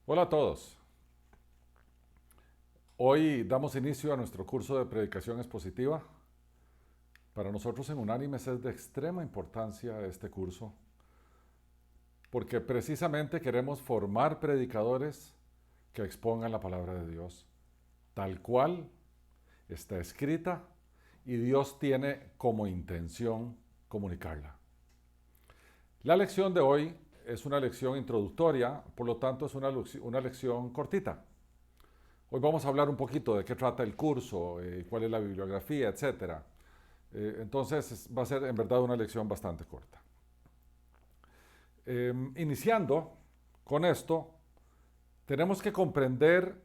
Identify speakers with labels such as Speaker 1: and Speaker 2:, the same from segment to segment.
Speaker 1: Hola a todos. Hoy damos inicio a nuestro curso de predicación expositiva. Para nosotros en Unánimes es de extrema importancia este curso porque precisamente queremos formar predicadores que expongan la palabra de Dios tal cual está escrita y Dios tiene como intención comunicarla. La lección de hoy es una lección introductoria, por lo tanto es una lección cortita. Hoy vamos a hablar un poquito de qué trata el curso, cuál es la bibliografía, etc. Entonces va a ser en verdad una lección bastante corta. Iniciando con esto, tenemos que comprender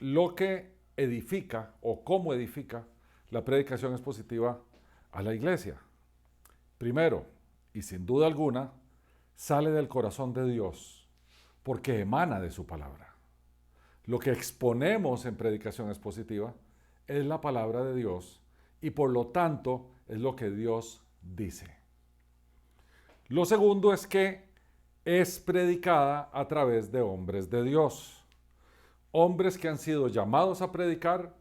Speaker 1: lo que edifica o cómo edifica la predicación expositiva a la iglesia. Primero, y sin duda alguna, sale del corazón de Dios porque emana de su palabra. Lo que exponemos en predicación expositiva es la palabra de Dios y por lo tanto es lo que Dios dice. Lo segundo es que es predicada a través de hombres de Dios. Hombres que han sido llamados a predicar,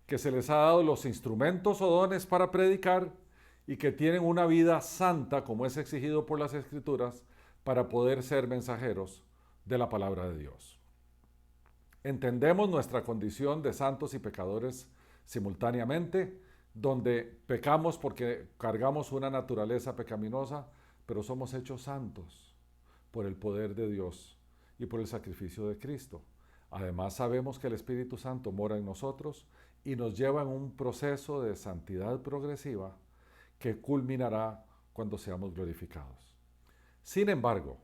Speaker 1: que se les ha dado los instrumentos o dones para predicar y que tienen una vida santa como es exigido por las Escrituras para poder ser mensajeros de la palabra de Dios. Entendemos nuestra condición de santos y pecadores simultáneamente, donde pecamos porque cargamos una naturaleza pecaminosa, pero somos hechos santos por el poder de Dios y por el sacrificio de Cristo. Además sabemos que el Espíritu Santo mora en nosotros y nos lleva en un proceso de santidad progresiva que culminará cuando seamos glorificados. Sin embargo,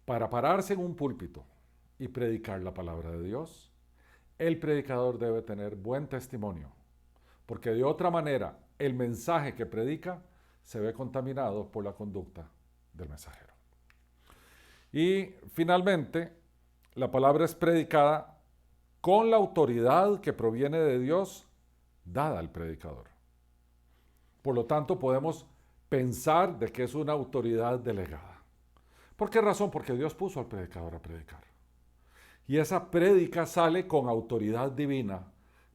Speaker 1: para pararse en un púlpito y predicar la palabra de Dios, el predicador debe tener buen testimonio, porque de otra manera el mensaje que predica se ve contaminado por la conducta del mensajero. Y finalmente, la palabra es predicada con la autoridad que proviene de Dios dada al predicador. Por lo tanto, podemos pensar de que es una autoridad delegada. ¿Por qué razón? Porque Dios puso al predicador a predicar. Y esa prédica sale con autoridad divina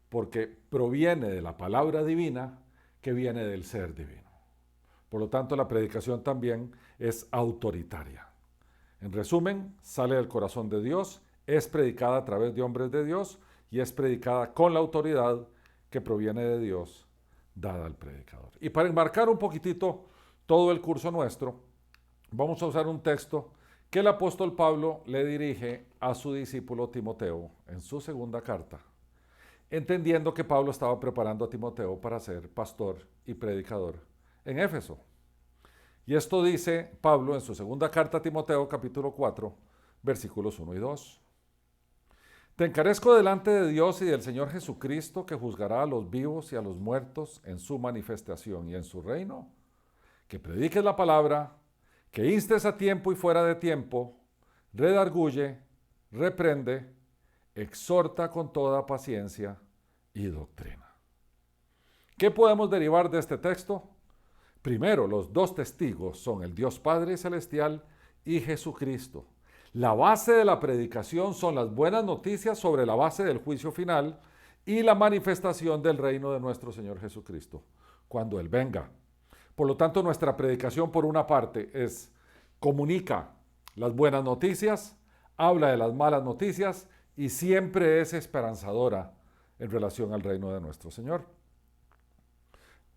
Speaker 1: porque proviene de la palabra divina que viene del ser divino. Por lo tanto, la predicación también es autoritaria. En resumen, sale del corazón de Dios, es predicada a través de hombres de Dios y es predicada con la autoridad que proviene de Dios dada al predicador. Y para enmarcar un poquitito todo el curso nuestro, vamos a usar un texto que el apóstol Pablo le dirige a su discípulo Timoteo en su segunda carta, entendiendo que Pablo estaba preparando a Timoteo para ser pastor y predicador en Éfeso. Y esto dice Pablo en su segunda carta a Timoteo, capítulo 4, versículos 1 y 2. Te encarezco delante de Dios y del Señor Jesucristo, que juzgará a los vivos y a los muertos en su manifestación y en su reino, que prediques la palabra, que instes a tiempo y fuera de tiempo, redarguye, reprende, exhorta con toda paciencia y doctrina. ¿Qué podemos derivar de este texto? Primero, los dos testigos son el Dios Padre Celestial y Jesucristo. La base de la predicación son las buenas noticias sobre la base del juicio final y la manifestación del reino de nuestro Señor Jesucristo, cuando Él venga. Por lo tanto, nuestra predicación, por una parte, comunica las buenas noticias, habla de las malas noticias y siempre es esperanzadora en relación al reino de nuestro Señor.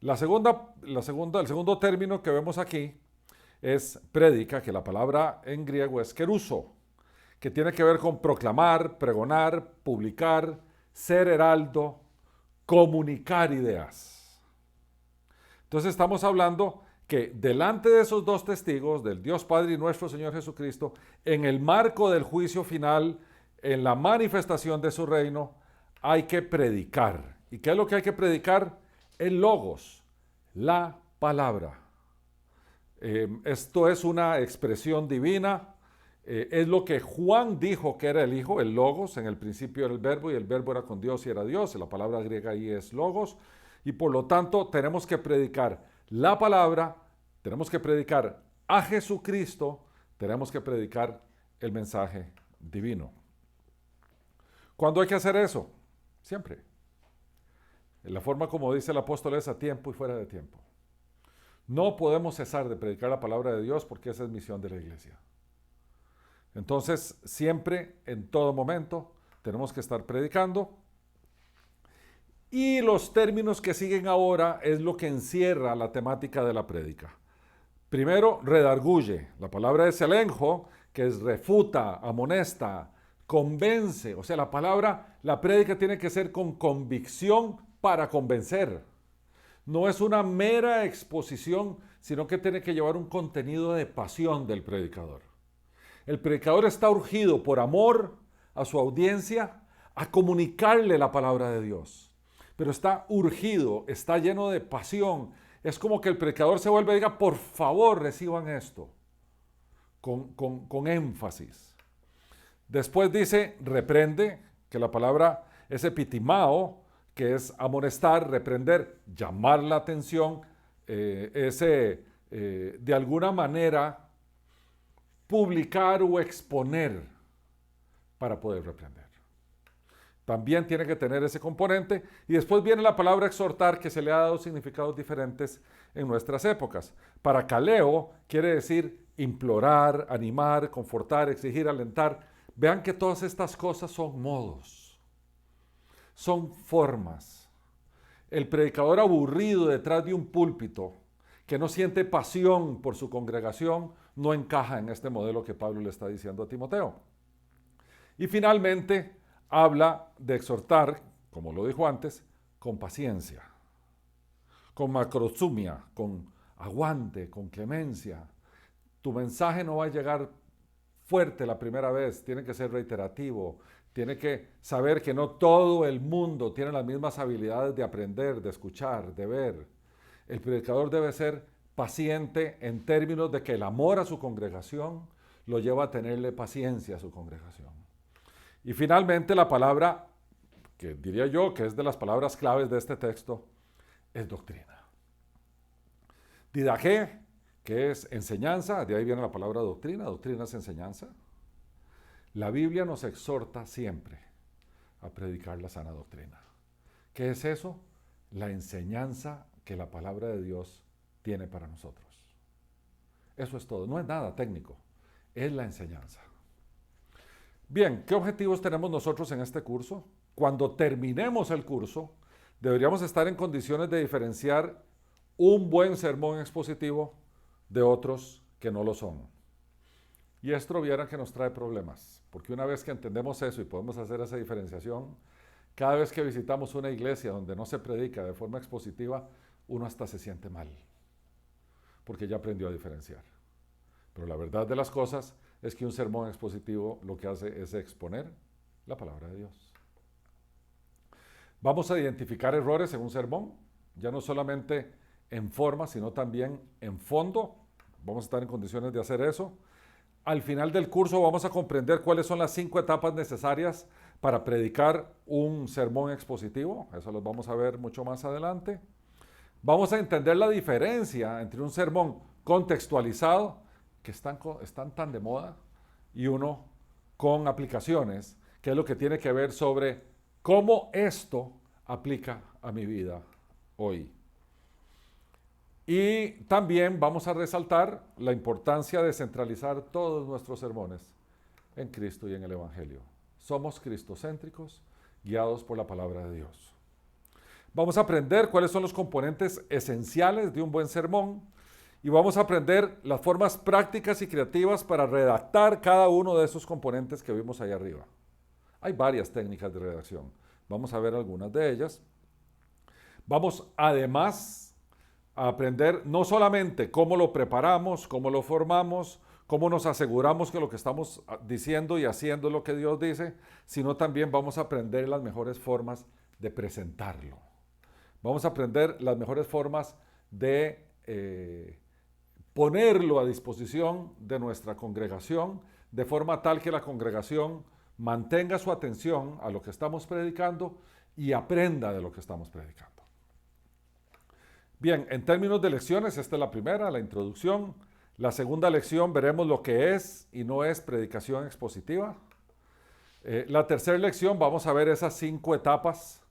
Speaker 1: El segundo término que vemos aquí es prédica, que la palabra en griego es keruso, que tiene que ver con proclamar, pregonar, publicar, ser heraldo, comunicar ideas. Entonces estamos hablando que delante de esos dos testigos, del Dios Padre y nuestro Señor Jesucristo, en el marco del juicio final, en la manifestación de su reino, hay que predicar. ¿Y qué es lo que hay que predicar? El logos, la palabra. Esto es una expresión divina, es lo que Juan dijo que era el Hijo, el logos, en el principio era el verbo y el verbo era con Dios y era Dios, la palabra griega ahí es logos, y por lo tanto tenemos que predicar la palabra, tenemos que predicar a Jesucristo, tenemos que predicar el mensaje divino. ¿Cuándo hay que hacer eso? Siempre. En la forma como dice el apóstol es a tiempo y fuera de tiempo. No podemos cesar de predicar la palabra de Dios porque esa es misión de la iglesia. Entonces, siempre, en todo momento, tenemos que estar predicando. Y los términos que siguen ahora es lo que encierra la temática de la prédica. Primero, redarguye. La palabra es elenjo, que es refuta, amonesta, convence. O sea, la prédica tiene que ser con convicción para convencer. No es una mera exposición, sino que tiene que llevar un contenido de pasión del predicador. El predicador está urgido por amor a su audiencia a comunicarle la palabra de Dios. Pero está urgido, está lleno de pasión. Es como que el predicador se vuelve y diga, por favor, reciban esto. Con énfasis. Después dice, reprende, que la palabra es epitimao, que es amonestar, reprender, llamar la atención, de alguna manera publicar o exponer para poder reprender. También tiene que tener ese componente. Y después viene la palabra exhortar, que se le ha dado significados diferentes en nuestras épocas. Para caleo quiere decir implorar, animar, confortar, exigir, alentar. Vean que todas estas cosas son modos, son formas. El predicador aburrido detrás de un púlpito, que no siente pasión por su congregación, no encaja en este modelo que Pablo le está diciendo a Timoteo. Y finalmente habla de exhortar, como lo dijo antes, con paciencia, con macrozumia, con aguante, con clemencia. Tu mensaje no va a llegar fuerte la primera vez, tiene que ser reiterativo, tiene que saber que no todo el mundo tiene las mismas habilidades de aprender, de escuchar, de ver. El predicador debe ser paciente en términos de que el amor a su congregación lo lleva a tenerle paciencia a su congregación. Y finalmente la palabra, que diría yo que es de las palabras claves de este texto, es doctrina. Didaje, que es enseñanza, de ahí viene la palabra doctrina, doctrina es enseñanza. La Biblia nos exhorta siempre a predicar la sana doctrina. ¿Qué es eso? La enseñanza que la palabra de Dios tiene para nosotros. Eso es todo, no es nada técnico, es la enseñanza. Bien, ¿qué objetivos tenemos nosotros en este curso? Cuando terminemos el curso, deberíamos estar en condiciones de diferenciar un buen sermón expositivo de otros que no lo son. Y esto viera que nos trae problemas, porque una vez que entendemos eso y podemos hacer esa diferenciación, cada vez que visitamos una iglesia donde no se predica de forma expositiva, uno hasta se siente mal, porque ya aprendió a diferenciar. Pero la verdad de las cosas es que un sermón expositivo lo que hace es exponer la palabra de Dios. Vamos a identificar errores en un sermón, ya no solamente en forma, sino también en fondo. Vamos a estar en condiciones de hacer eso. Al final del curso vamos a comprender cuáles son las 5 etapas necesarias para predicar un sermón expositivo. Eso lo vamos a ver mucho más adelante. Vamos a entender la diferencia entre un sermón contextualizado, que están tan de moda, y uno con aplicaciones, que es lo que tiene que ver sobre cómo esto aplica a mi vida hoy. Y también vamos a resaltar la importancia de centralizar todos nuestros sermones en Cristo y en el Evangelio. Somos cristocéntricos, guiados por la palabra de Dios. Vamos a aprender cuáles son los componentes esenciales de un buen sermón y vamos a aprender las formas prácticas y creativas para redactar cada uno de esos componentes que vimos ahí arriba. Hay varias técnicas de redacción. Vamos a ver algunas de ellas. Vamos además a aprender no solamente cómo lo preparamos, cómo lo formamos, cómo nos aseguramos que lo que estamos diciendo y haciendo es lo que Dios dice, sino también vamos a aprender las mejores formas de presentarlo. Vamos a aprender las mejores formas de ponerlo a disposición de nuestra congregación, de forma tal que la congregación mantenga su atención a lo que estamos predicando y aprenda de lo que estamos predicando. Bien, en términos de lecciones, esta es la primera, la introducción. La segunda lección veremos lo que es y no es predicación expositiva. La tercera lección, vamos a ver esas 5 etapas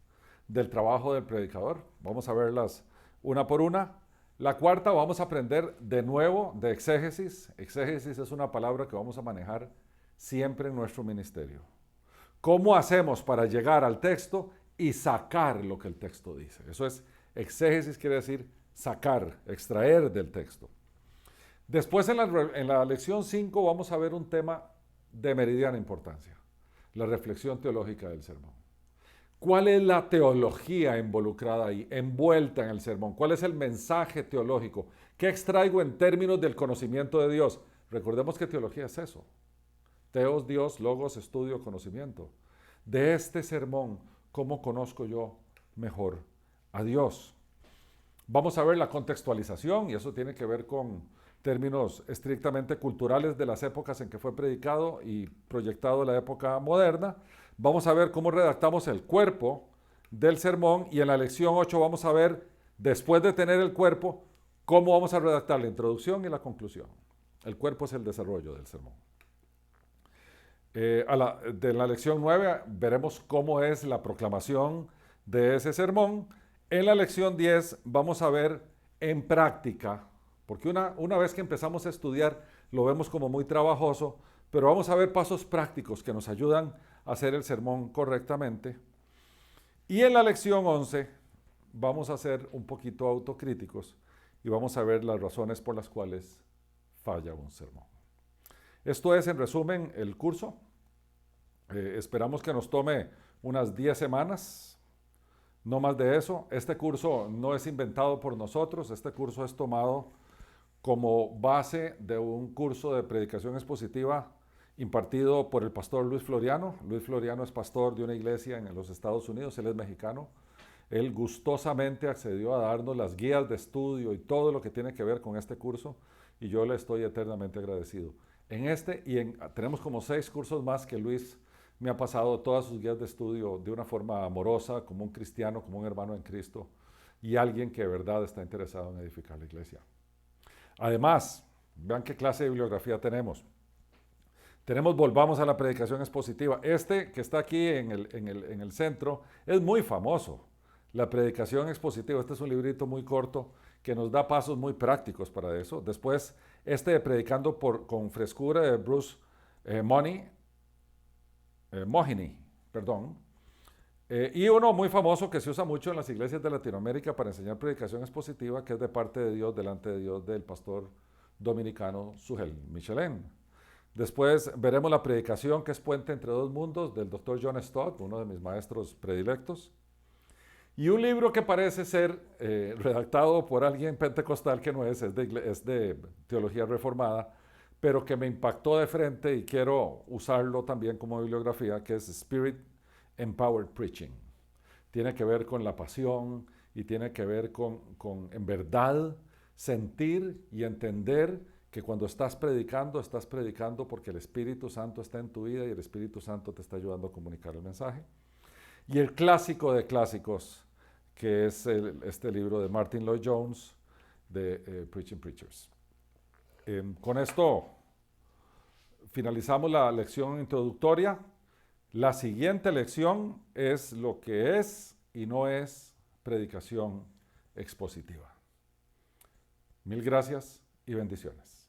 Speaker 1: del trabajo del predicador. Vamos a verlas una por una. La cuarta, vamos a aprender de nuevo de exégesis. Exégesis es una palabra que vamos a manejar siempre en nuestro ministerio. ¿Cómo hacemos para llegar al texto y sacar lo que el texto dice? Eso es, exégesis quiere decir sacar, extraer del texto. Después en la lección 5 vamos a ver un tema de meridiana importancia, la reflexión teológica del sermón. ¿Cuál es la teología involucrada ahí, envuelta en el sermón? ¿Cuál es el mensaje teológico? ¿Qué extraigo en términos del conocimiento de Dios? Recordemos que teología es eso. Teos, Dios, logos, estudio, conocimiento. De este sermón, ¿cómo conozco yo mejor a Dios? Vamos a ver la contextualización, y eso tiene que ver con términos estrictamente culturales de las épocas en que fue predicado y proyectado la época moderna. Vamos a ver cómo redactamos el cuerpo del sermón, y en la lección 8 vamos a ver, después de tener el cuerpo, cómo vamos a redactar la introducción y la conclusión. El cuerpo es el desarrollo del sermón. De la lección 9 veremos cómo es la proclamación de ese sermón. En la lección 10 vamos a ver en práctica, porque una vez que empezamos a estudiar lo vemos como muy trabajoso, pero vamos a ver pasos prácticos que nos ayudan a hacer el sermón correctamente. Y en la lección 11 vamos a ser un poquito autocríticos y vamos a ver las razones por las cuales falla un sermón. Esto es, en resumen, el curso. Esperamos que nos tome unas 10 semanas, no más de eso. Este curso no es inventado por nosotros, este curso es tomado como base de un curso de predicación expositiva impartido por el pastor Luis Floriano. Luis Floriano es pastor de una iglesia en los Estados Unidos, él es mexicano. Él gustosamente accedió a darnos las guías de estudio y todo lo que tiene que ver con este curso, y yo le estoy eternamente agradecido. En este tenemos como 6 cursos más que Luis me ha pasado todas sus guías de estudio de una forma amorosa, como un cristiano, como un hermano en Cristo, y alguien que de verdad está interesado en edificar la iglesia. Además, vean qué clase de bibliografía tenemos. Volvamos a la predicación expositiva. Este que está aquí en el centro es muy famoso. La predicación expositiva, este es un librito muy corto que nos da pasos muy prácticos para eso. Después, este de Predicando con Frescura de Bruce Mohini, perdón. Y uno muy famoso que se usa mucho en las iglesias de Latinoamérica para enseñar predicación expositiva, que es de parte de Dios, delante de Dios, del pastor dominicano Sugel Michelén. Después veremos la predicación, que es Puente entre dos mundos, del Dr. John Stott, uno de mis maestros predilectos. Y un libro que parece ser redactado por alguien pentecostal que no es de teología reformada, pero que me impactó de frente y quiero usarlo también como bibliografía, que es Spirit Empowered Preaching. Tiene que ver con la pasión y tiene que ver con en verdad sentir y entender que cuando estás predicando porque el Espíritu Santo está en tu vida y el Espíritu Santo te está ayudando a comunicar el mensaje. Y el clásico de clásicos, que es este libro de Martin Lloyd-Jones, de Preaching Preachers. Con esto finalizamos la lección introductoria. La siguiente lección es lo que es y no es predicación expositiva. Mil gracias y bendiciones.